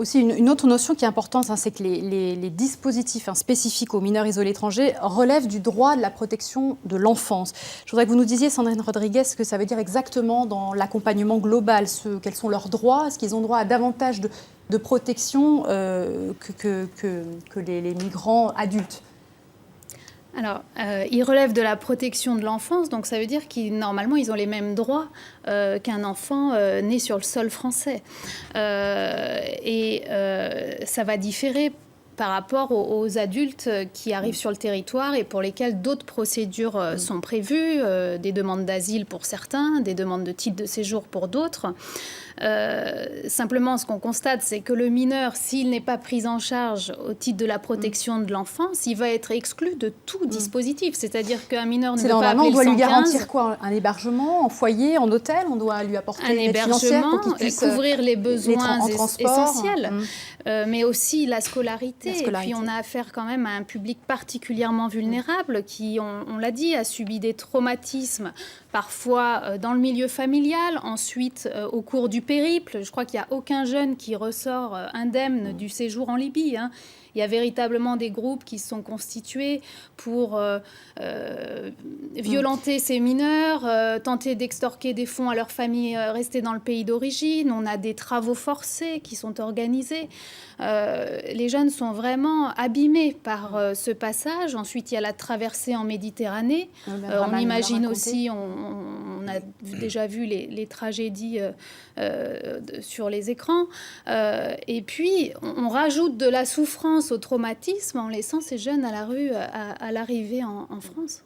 aussi une autre notion qui est importante, hein, c'est que les dispositifs spécifiques aux mineurs isolés étrangers relèvent du droit de la protection de l'enfance. Je voudrais que vous nous disiez, Sandrine Rodriguez, ce que ça veut dire exactement dans l'accompagnement global, quels sont leurs droits, est-ce qu'ils ont droit à davantage de protection que les migrants adultes? Alors, ils relèvent de la protection de l'enfance, donc ça veut dire normalement, ils ont les mêmes droits qu'un enfant né sur le sol français. Ça va différer par rapport aux adultes qui arrivent sur le territoire et pour lesquels d'autres procédures sont prévues, des demandes d'asile pour certains, des demandes de titre de séjour pour d'autres. Simplement, ce qu'on constate, c'est que le mineur, s'il n'est pas pris en charge au titre de la protection de l'enfance, il va être exclu de tout dispositif. C'est-à-dire qu'un mineur ne peut pas appeler le 115. On doit lui garantir quoi? Un hébergement en foyer, en hôtel? On doit lui apporter un hébergement, couvrir les besoins essentiels, mais aussi la scolarité. Et puis, on a affaire quand même à un public particulièrement vulnérable qui, on l'a dit, a subi des traumatismes, parfois dans le milieu familial, ensuite au cours du périple. Je crois qu'il n'y a aucun jeune qui ressort indemne du séjour en Libye, hein. Il y a véritablement des groupes qui se sont constitués pour violenter ces mineurs, tenter d'extorquer des fonds à leurs familles restées dans le pays d'origine. On a des travaux forcés qui sont organisés. Les jeunes sont vraiment abîmés par ce passage. Ensuite, il y a la traversée en Méditerranée. On imagine aussi, on a déjà vu les tragédies sur les écrans. Et puis, on rajoute de la souffrance au traumatisme en laissant ces jeunes à la rue à l'arrivée en France.